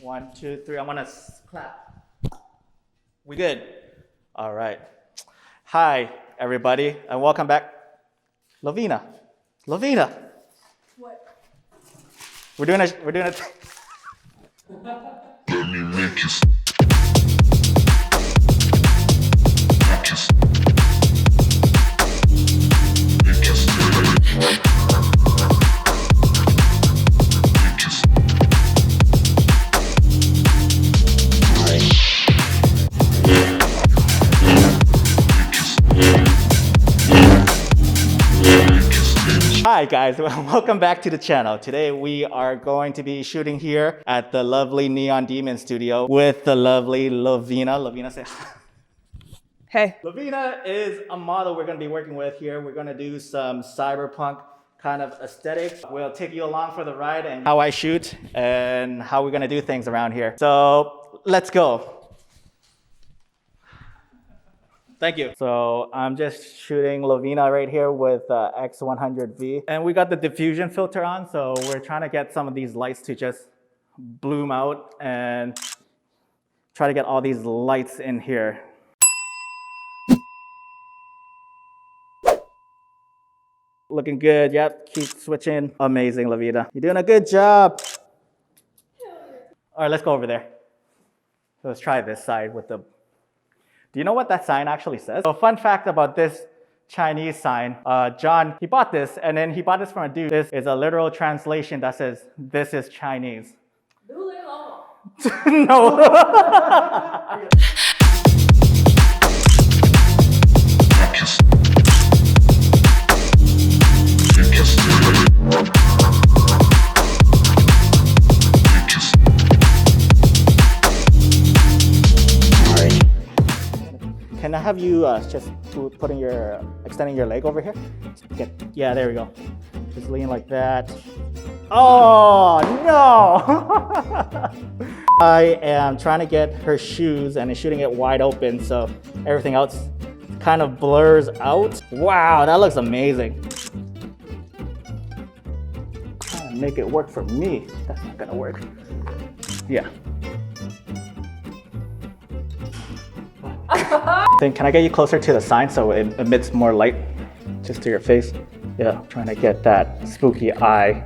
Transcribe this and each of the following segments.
1, 2, 3. I'm gonna clap. We good? All right. Hi, everybody, and welcome back. Lovina. What? We're doing a. Let me make you. Hi guys, welcome back to the channel. Today we are going to be shooting here at the lovely Neon Demon studio with the lovely Lovina. Lovina, say hi. Hey. Lovina is a model we're going to be working with here. We're going to do some cyberpunk kind of aesthetic. We'll take you along for the ride and how I shoot and how we're going to do things around here. So let's go. Thank you. So I'm just shooting Lovina right here with X100V. And we got the diffusion filter on, so we're trying to get some of these lights to just bloom out and try to get all these lights in here. Looking good, yep, keep switching. Amazing, Lovina. You're doing a good job. All right, let's go over there. So let's try this side with the... Do you know what that sign actually says? So fun fact about this Chinese sign, John, he bought this and then he bought this from a dude. This is a literal translation that says, this is Chinese. No. Can I have you just extending your leg over here? Yeah, there we go. Just lean like that. Oh, no! I am trying to get her shoes and shooting it wide open so everything else kind of blurs out. Wow, that looks amazing. Trying to make it work for me. That's not gonna work. Yeah. Can I get you closer to the sign so it emits more light just to your face? Yeah, trying to get that spooky eye.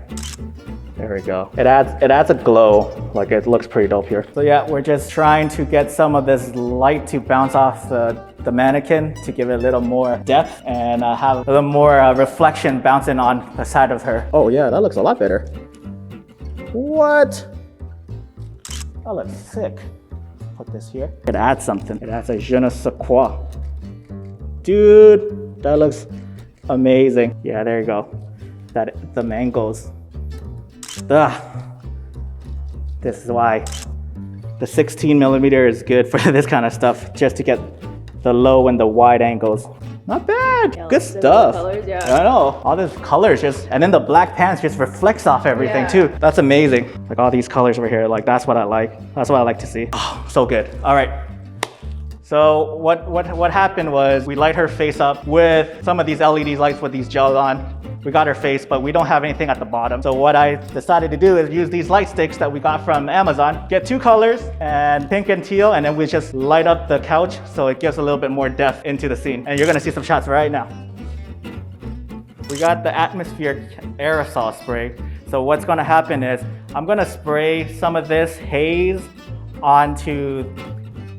There we go. It adds a glow, like it looks pretty dope here. So yeah, we're just trying to get some of this light to bounce off the mannequin to give it a little more depth and have a little more reflection bouncing on the side of her. Oh yeah, that looks a lot better. What? That looks sick. Put this here. It adds something. It adds a je ne sais quoi. Dude, that looks amazing. Yeah, there you go. The mangoes. Ugh. This is why the 16mm is good for this kind of stuff, just to get the low and the wide angles. Not bad. Yeah, good stuff. Colors, yeah. I know. All these colors and then the black pants just reflects off everything too. That's amazing. Like all these colors over here, like that's what I like. That's what I like to see. Oh, so good. All right. So what happened was we light her face up with some of these LED lights with these gels on. We got her face, but we don't have anything at the bottom. So what I decided to do is use these light sticks that we got from Amazon, get 2 colors, and pink and teal, and then we just light up the couch so it gives a little bit more depth into the scene. And you're gonna see some shots right now. We got the atmosphere aerosol spray. So what's gonna happen is I'm gonna spray some of this haze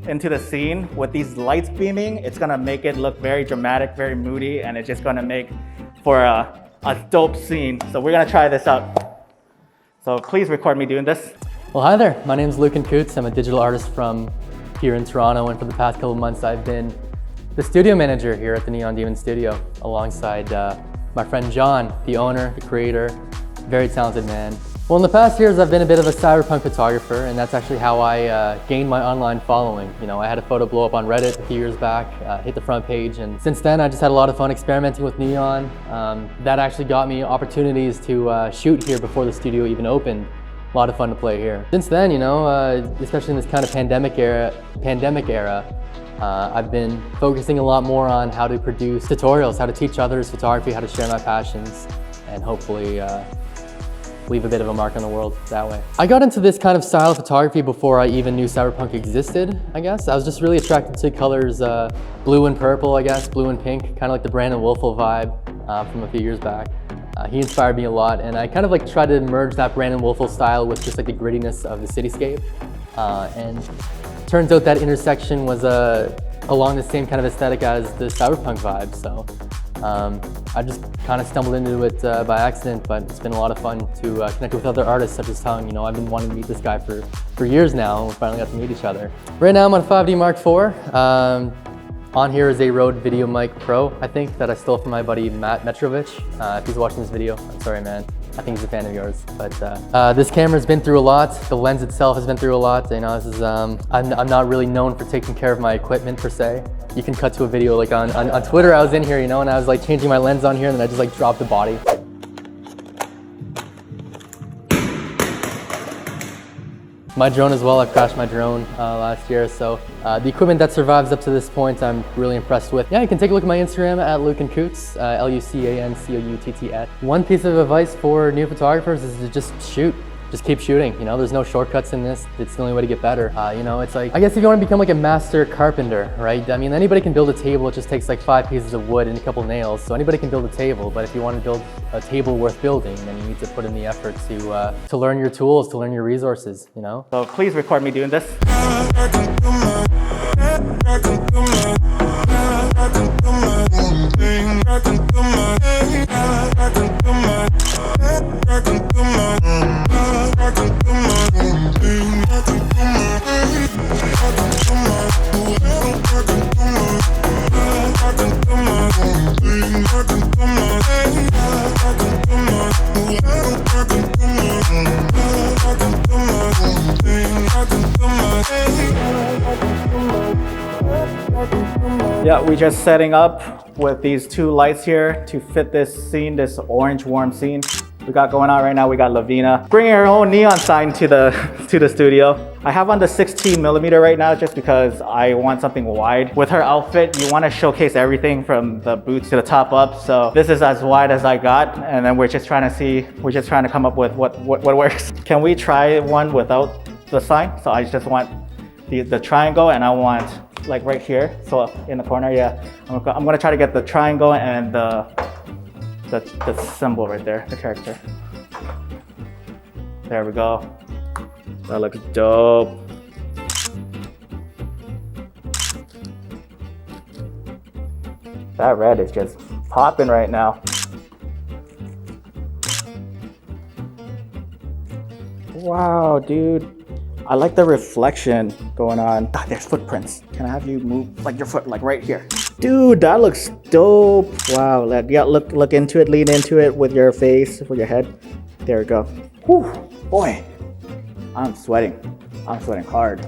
into the scene with these lights beaming. It's gonna make it look very dramatic, very moody, and it's just gonna make for a dope scene. So we're gonna try this out. So please record me doing this. Well, hi there. My name is Lucan. I'm a digital artist from here in Toronto, and for the past couple of months I've been the studio manager here at the Neon Demon studio alongside my friend John, the owner, the creator, very talented man. Well, in the past years I've been a bit of a cyberpunk photographer, and that's actually how I gained my online following. You know, I had a photo blow up on Reddit a few years back, hit the front page, and since then I just had a lot of fun experimenting with neon. That actually got me opportunities to shoot here before the studio even opened. A lot of fun to play here. Since then, you know, especially in this kind of pandemic era, I've been focusing a lot more on how to produce tutorials, how to teach others photography, how to share my passions, and hopefully leave a bit of a mark on the world that way. I got into this kind of style of photography before I even knew Cyberpunk existed, I guess. I was just really attracted to colors, blue and purple, I guess, blue and pink, kind of like the Brandon Wolfel vibe from a few years back. He inspired me a lot, and I kind of like tried to merge that Brandon Wolfel style with just like the grittiness of the cityscape. And turns out that intersection was along the same kind of aesthetic as the Cyberpunk vibe. So I just kind of stumbled into it by accident, but it's been a lot of fun to connect with other artists such as Tongue. You know, I've been wanting to meet this guy for years now, and we finally got to meet each other. Right now I'm on 5D Mark IV. On here is a Rode Video Mic Pro, I think, that I stole from my buddy Matt Metrovich. If he's watching this video, I'm sorry, man. I think he's a fan of yours. But this camera's been through a lot. The lens itself has been through a lot. You know, this is I'm not really known for taking care of my equipment per se. You can cut to a video like on Twitter. I was in here, you know, and I was like changing my lens on here, and then I just like dropped the body. My drone as well, I crashed my drone last year, so the equipment that survives up to this point I'm really impressed with. Yeah, you can take a look at my Instagram at Lucan Coots, Lucancoutt. One piece of advice for new photographers is to just shoot. Just keep shooting, you know, there's no shortcuts in this. It's the only way to get better. You know, it's like, I guess if you want to become like a master carpenter, right? I mean, anybody can build a table. It just takes like 5 pieces of wood and a couple nails. So anybody can build a table, but if you want to build a table worth building, then you need to put in the effort to learn your tools, to learn your resources, you know? So please record me doing this. Yeah, we're just setting up with these 2 lights here to fit this scene, this orange warm scene we got going on right now. We got Lovina bringing her own neon sign to the studio. I have on the 16mm right now just because I want something wide. With her outfit, you want to showcase everything from the boots to the top up. So this is as wide as I got, and then we're just trying to come up with what works. Can we try one without the sign? So I just want the triangle, and I want like right here, so in the corner. Yeah, I'm gonna try to get the triangle and the symbol right there, the character. There we go. That looks dope. That red is just popping right now. Wow, dude. I like the reflection going on. Ah, there's footprints. Can I have you move like your foot like right here? Dude, that looks dope. Wow, yeah, look into it, lean into it with your face, with your head. There we go. Whew, boy, I'm sweating. I'm sweating hard.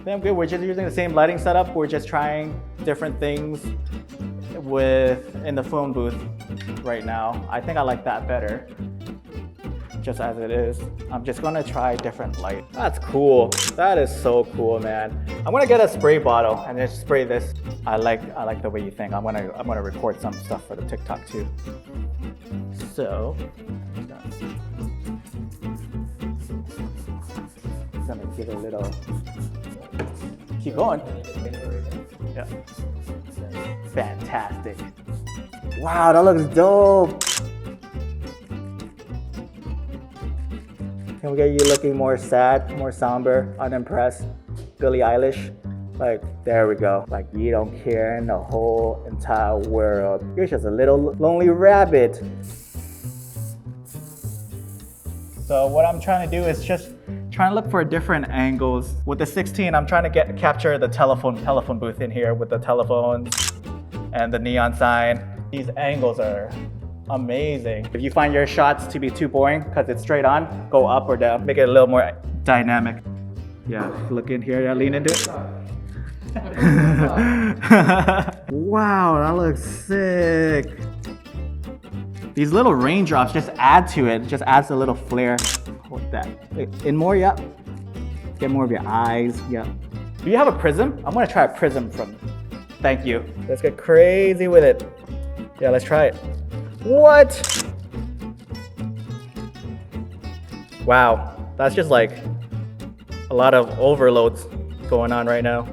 Damn good, we're just using the same lighting setup. We're just trying different things in the phone booth right now. I think I like that better, just as it is. I'm just gonna try different light. That's cool. That is so cool, man. I'm gonna get a spray bottle and just spray this. I like the way you think. I'm gonna record some stuff for the TikTok too. So, I'm gonna give it a little. Keep going. Yeah. Fantastic. Wow, that looks dope. Can we get you looking more sad, more somber, unimpressed? Billie Eilish? Like, there we go. Like, you don't care in the whole entire world. You're just a little lonely rabbit. So what I'm trying to do is just trying to look for different angles. With the 16, I'm trying to capture the telephone booth in here with the telephones and the neon sign. These angles are amazing. If you find your shots to be too boring because it's straight on, go up or down. Make it a little more dynamic. Yeah, look in here, yeah, lean into it. Wow, that looks sick. These little raindrops just add to it, just adds a little flair. Hold that. In more, yeah. Get more of your eyes, yeah. Do you have a prism? I'm gonna try a prism from. Thank you. Let's get crazy with it. Yeah, let's try it. What? Wow, that's just like a lot of overloads going on right now.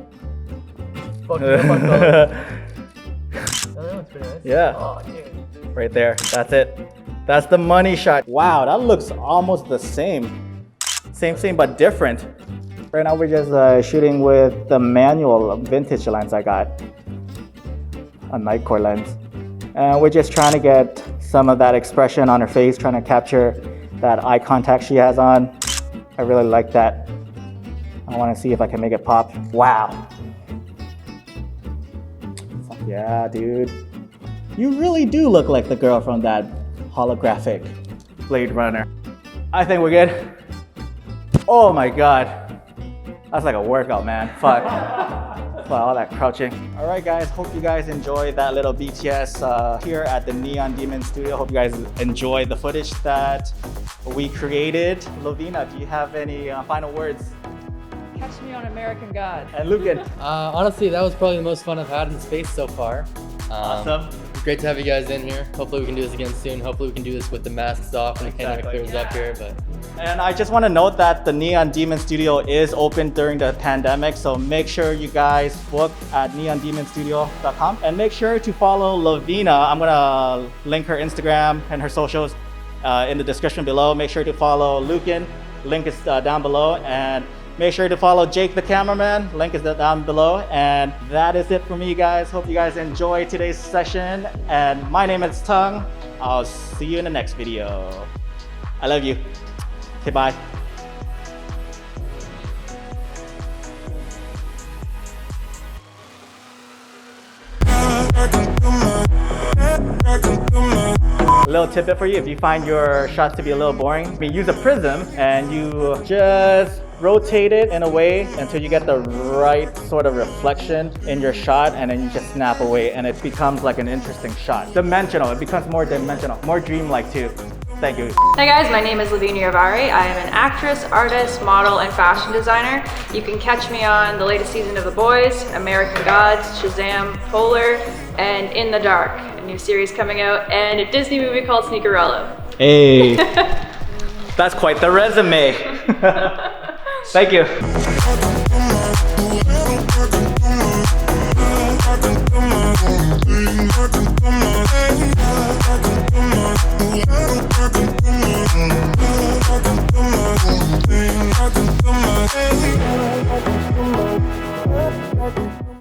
Yeah, Oh, dude. right there, that's it. That's the money shot. Wow, that looks almost the same. Same, but different. Right now we're just shooting with the manual vintage lens I got. A Nikkor lens. And we're just trying to get some of that expression on her face, trying to capture that eye contact she has on. I really like that. I want to see if I can make it pop. Wow. Fuck yeah, dude. You really do look like the girl from that holographic Blade Runner. I think we're good. Oh my God. That's like a workout, man. Fuck. Fuck all that crouching. All right, guys. Hope you guys enjoyed that little BTS here at the Neon Demon Studio. Hope you guys enjoyed the footage that we created. Lovina, do you have any final words? Catch me on American God. And Lucan. Honestly, that was probably the most fun I've had in space so far. Awesome. Great to have you guys in here. Hopefully we can do this again soon. Hopefully we can do this with the masks off and the pandemic clears up here. But And I just want to note that the Neon Demon Studio is open during the pandemic, so make sure you guys book at neondemonstudio.com and make sure to follow Lovina. I'm gonna link her Instagram and her socials in the description below. Make sure to follow Lucan, link is down below, and make sure to follow Jake the cameraman, link is down below. And that is it for me, guys. Hope you guys enjoyed today's session. And my name is Tongue. I'll see you in the next video. I love you. Okay, bye. A little tidbit for you, if you find your shots to be a little boring, use a prism and you just rotate it in a way until you get the right sort of reflection in your shot, and then you just snap away and it becomes like an interesting shot. Dimensional, it becomes more dimensional, more dreamlike too. Thank you. Hey guys, my name is Lovina Yavari. I am an actress, artist, model, and fashion designer. You can catch me on the latest season of The Boys, American Gods, Shazam, Polar, and In the Dark, a new series coming out, and a Disney movie called Sneakerella. Hey, that's quite the resume. Thank you.